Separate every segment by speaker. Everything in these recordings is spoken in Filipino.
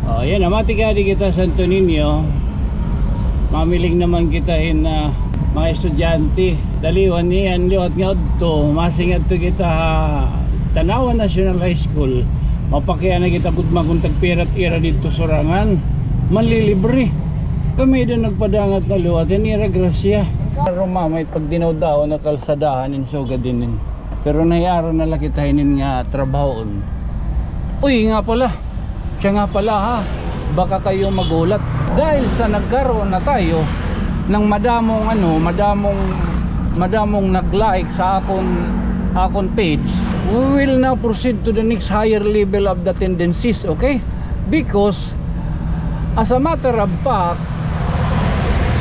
Speaker 1: Yan, amati ka di kita Santo Niño. Mamiling naman kita na mga estudyante. Daliwan niyan, liwat nga to. Masingad to kita Tanawan National High School. Mapakya na kita kutma kung tagpirat ira dito sorangan. Manlilibre. Kami doon nagpadangat na liwat. Yan ira grasya. Pero mamay pag dinaw-daw na kalsadahan in soga din. Pero nayara na lakitainin nga trabahoon. Uy nga pala. Siya nga pala ha. Baka kayo magulat. Dahil sa nagkaroon na tayo ng madamong nag-like sa akon page, we will now proceed to the next higher level of the tendencies, okay? Because as a matter of fact,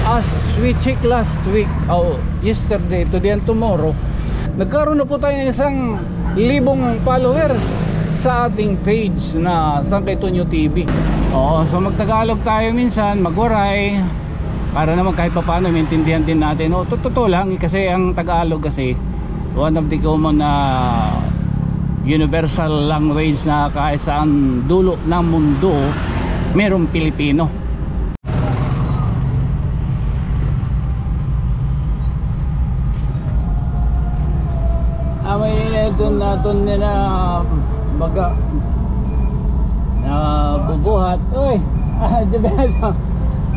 Speaker 1: as we check last week, yesterday, today and tomorrow, nagkaroon na po tayo ng 1,000 followers sa ating page na Sangkaytunyo TV. So magtagalog tayo minsan, magwaray, para naman kahit pa paano maintindihan din natin. Totoo lang kasi ang Tagalog kasi one of the common universal language na kahit saan dulo ng mundo merong Pilipino. May naton na baga nabubuhat. Uy,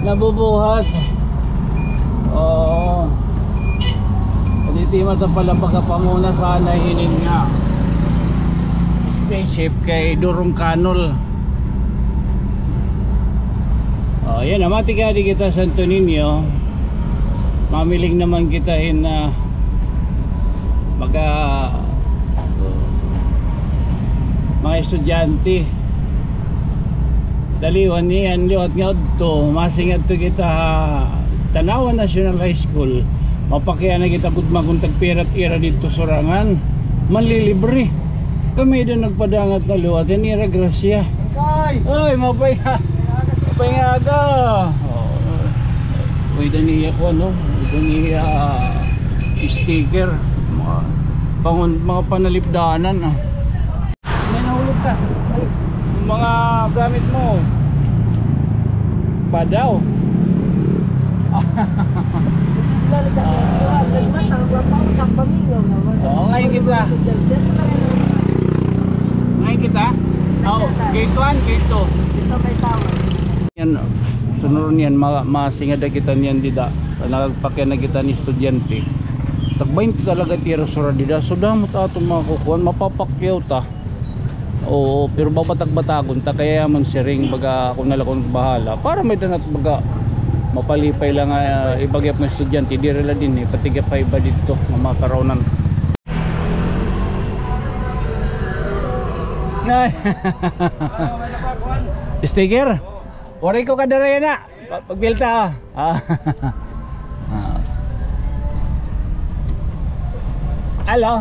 Speaker 1: nabubuhat. Dito mata pala pagkapamuna sana hinin nga spaceship kay Durong Canol. Yan, amati ka di kita Santo Niño. Mamiling naman kita na mga estudyante. Daliwan niyan, liwat nga to. Masingad to kita Tanawan National High School. Mapakya na kita kutma kung tagpirat ira dito sorangan. Manlilibre. Kami doon nagpadangat na liwat. Yan ira grasya. Ay, mapay nga ka. Uy, daniya ko daniya sticker. Mga panalipdanan. May nahulog ka. Mga gamit mo padaw. Ngayon kita. Gate 1, gate 2. Dito may tower. Yan, sunod niyan, masingada kita niyan dida. Nagpakya na kita ni estudyante. Tagbayin talaga tira sura dida. So damot atong mga kukuhan, mapapakyaw ta. Oo, pero babatag-batagon ta kaya man siring baga ako nalakon bahala para may danat baga mapalipay lang ibagyap ng estudyante di rela din patigapay ba dito mga karonan. Sticker waray ko kadara na pagbilta hello.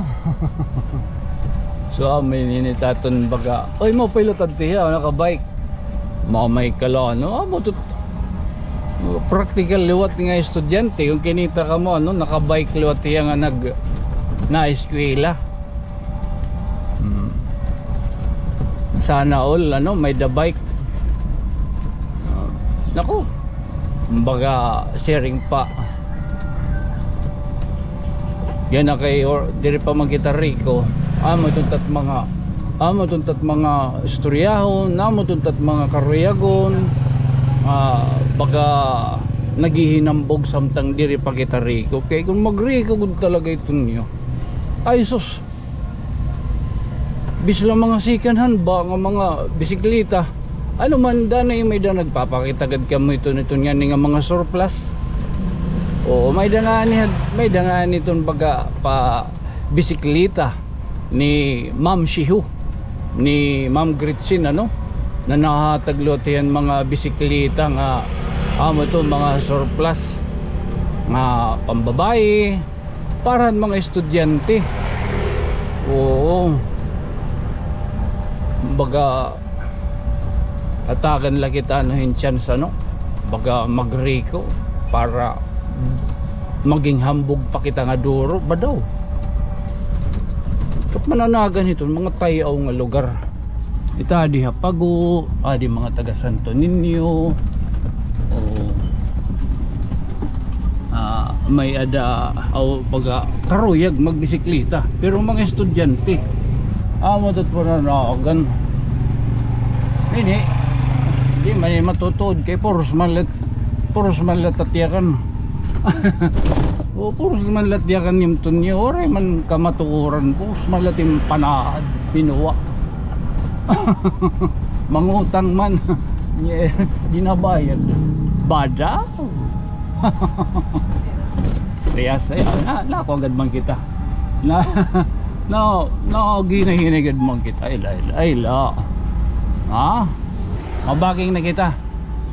Speaker 1: So may ninitaton baga oy mo pilotad tiya naka-bike may kala practical liwat nga estudyante kung kinita ka mo naka-bike liwat tiya nga na eskwela. Sana all may the bike naku baga sharing pa yan na kay diri pa magkita Rico matuntat mga istoryahon matuntat mga karuyagon baga naghihinambog samtang diri pa kita Rico kay kung mag-Rico gud talaga ito niyo ay sus bislang mga second hand ba nga mga bisikleta ano man danay may nagpapakita gad kamo ito nito nga mga surplus. May dangani itong baga pa bisikleta ni Ma'am Shihu ni Ma'am Gretchen na nahataglote yan mga bisikleta nga ito mga surplus nga pambabae para mga estudyante. Baga atagan lang kita chance baga mag-Rico para maging hambog pa kita nga duro ba daw kat mananagan ito mga tayaw nga lugar ita di Hapago, di mga taga Santo Niño. May ada baga karuyag magbisikleta, pero mga estudyante amo tat pananagan ini di may matutod kay puros man latyakan. Puros man latyakan yung tunyo oray man kamatuoran, puros man latim panaad pinuwa. Mangutang man ginabayad bada. Kaya saya lako agad man kita na ginahinagad man kita ila mabaking na kita.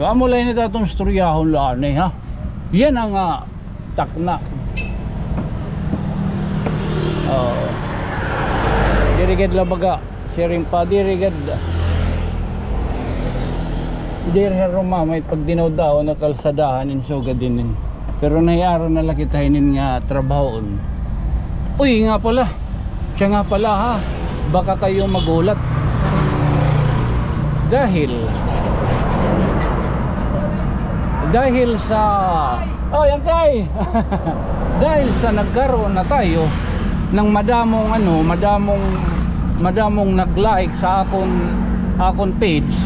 Speaker 1: So amulay na tatong storyahon laan ha. Yan ang takna. Dirigad labaga sharing pa dirigad Roma may pagdinaw daw na kalsadahan in sugad din. Pero nayara na laki tahinin nga trabahoon. Uy nga pala, siya nga pala ha, baka kayo magulat dahil sa yan kay dahil sa nagkaroon na tayo ng madamong nag-like sa akon page.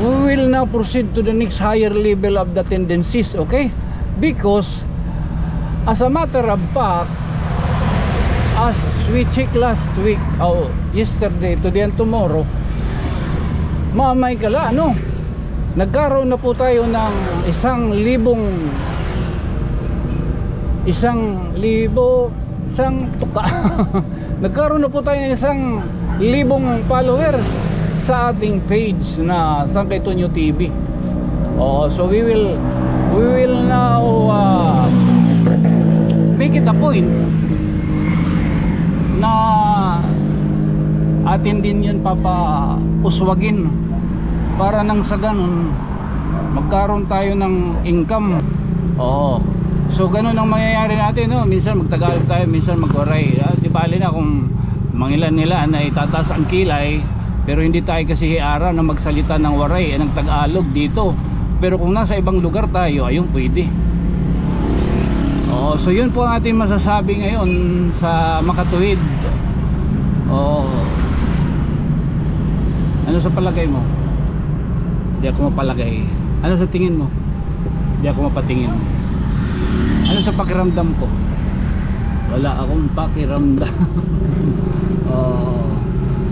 Speaker 1: We will now proceed to the next higher level of the tendencies, okay? Because as a matter of fact, as we check last week yesterday, today and tomorrow, mamay kala nagkaroon na po tayo ng 1,000 nagkaroon na po tayo ng 1,000 followers sa ating page na Sangkay Tonyo TV. So we will now make it a point na atin din yun papauswagin para nang sa ganun magkaroon tayo ng income. So ganun ang mangyayari natin, minsan magtagalog tayo, minsan magwaray. Di bali na kung mangilan nila na itataas ang kilay, pero hindi tayo kasi hiara na magsalita ng waray ng Tagalog dito. Pero kung nasa ibang lugar tayo, ayun pwede. So yun po ang ating masasabi ngayon sa Makatuwid. Ano sa palagay mo? Hindi ako mapalagay. Ano sa tingin mo? Hindi ako mapatingin. Ano sa pakiramdam ko? Wala akong pakiramdam.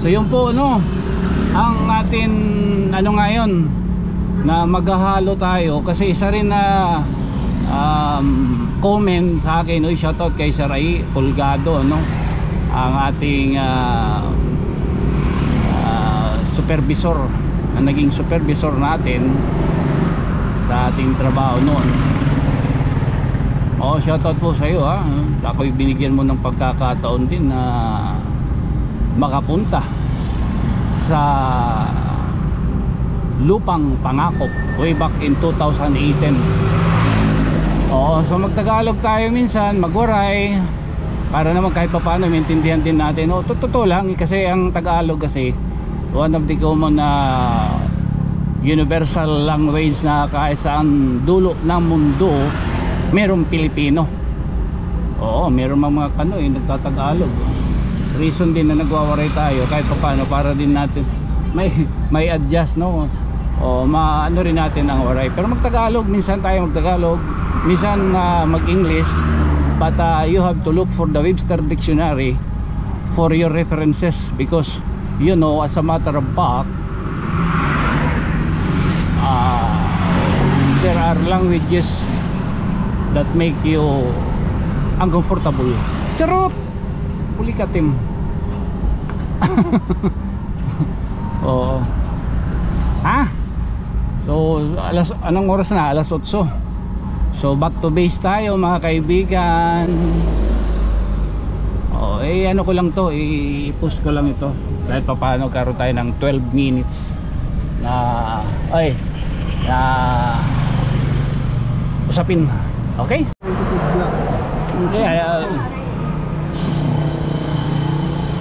Speaker 1: So yun po ang atin ngayon na maghahalo tayo, kasi isa rin na comment sa akin, shoutout kay Saray Pulgado, ang ating supervisor, na naging supervisor natin sa ating trabaho noon. Shoutout po sa iyo ha. Ako'y binigyan mo ng pagkakataon din na makapunta sa Lupang Pangakop way back in 2018. So magtagalog tayo minsan, magwaray, para naman kahit paano maintindihan din natin. Totoo lang kasi ang Tagalog kasi one of the common universal language na kahit saan dulo ng mundo merong Pilipino. Meron mga Kanoy nagtatagalog. Reason din na nagwawaray tayo kahit paano para din natin may adjust, maano rin natin ang waray. Pero magtagalog, minsan tayo magtagalog, minsan mag-English, but you have to look for the Webster Dictionary for your references, because as a matter of fact, there are languages that make you uncomfortable. Charot! Pulikatim. So anong oras na? Alas 8. So back to base tayo mga kaibigan. Ano ko lang to, i-post ko lang ito kahit pa paano karoon tayo ng 12 minutes na usapin. Okay?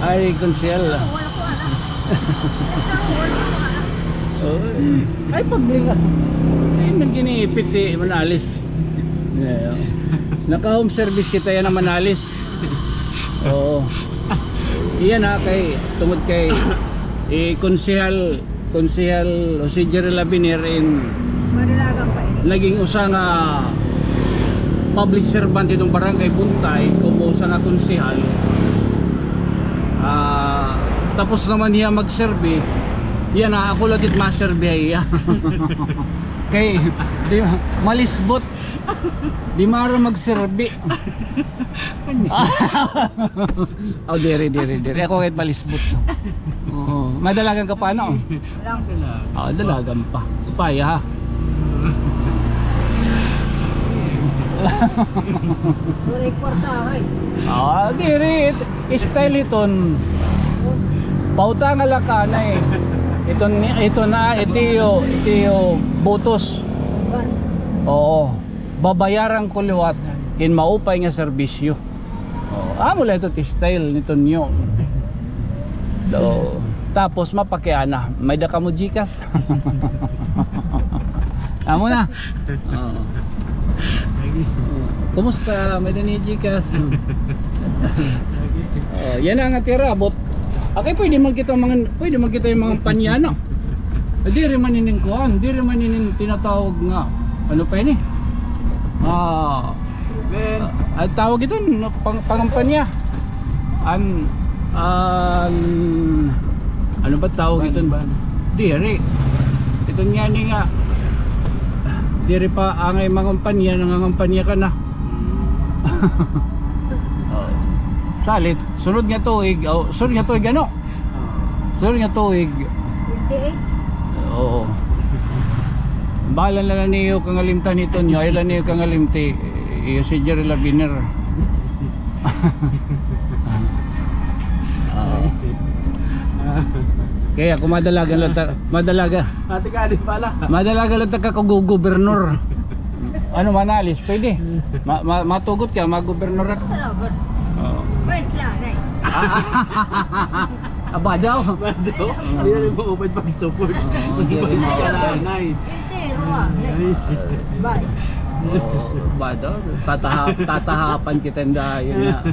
Speaker 1: Ay, konsyel.
Speaker 2: Wala ko alam.
Speaker 1: Ay, paglinga. Ay, maginiipit eh, Manalis. Yeah. Naka-home service kita yan na Manalis. Oo. Iyan ha, kay, tungod kay konsehal Jose Jerry Labiner in
Speaker 2: Marilagang pa ini.
Speaker 1: naging usa nga public servant itong barangay Buntay, kumo usa nga konsehal. Tapos naman niya mag-serve. Yan na, ako lagit ma-serve iya. Kay di malisbot. Di mara mag-serve. Oh, diri. Ako kahit malisbot. Oo. Madalagan ka pa no?
Speaker 2: Walang.
Speaker 1: Dalagan pa. Upaya ha.
Speaker 2: Duri kwarta ay.
Speaker 1: Diri. Style iton. Pauta nga laka na eh. Ito na, ito yung botos.
Speaker 2: Ban.
Speaker 1: Oo. Babayaran ko liwat in maupay nga serbisyo. Mula ito style nito nyo. Tapos mapakiana. May daka mo Gcash. Amo na. Kumusta? May dani Gcash. Yan ang atira bot. Okay, pwede magkita yung mga panyana. Di rin maninin kuhan, di rin maninin tinatawag nga. Ano pa yun eh? Tawag ito, pangampanya. Ano ba tawag ito? Di rin. Ito nga ni nga. Di rin pa angay mangampanya, nangangampanya ka na. Salit, sunod nga tuig, sunod nga tuig ano? Sunod nga tuig.
Speaker 2: 28.
Speaker 1: Oo. Bahala na lang niyo kang alimtan nito niyo, ay lang niyo kang alimti. Iyo si Jerry Labiner. Kaya kung madalagan lang madalaga.
Speaker 3: Ate ka din pala.
Speaker 1: Madalaga lang ka gobernador. Ano Manalis, pwede. Matugot ka, mag-gobernador.
Speaker 2: Salamat.
Speaker 1: Oo.
Speaker 2: Bais lang ay.
Speaker 1: Aba daw.
Speaker 3: Bado. Hindi na mo upad pag-support.
Speaker 1: Hindi rin
Speaker 3: Kalanay.
Speaker 2: Pero bye.
Speaker 1: Ba daw? Tatahapan kita dahil na.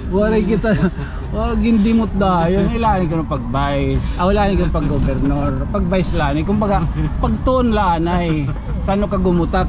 Speaker 1: Wala kita. Gindimot dahil. Ilani ko ng pag-vice. Ilani ko ng pag-governor. Pag-vice lani. Kumbaga, pag-tuon lanay. Saan ka gumutak?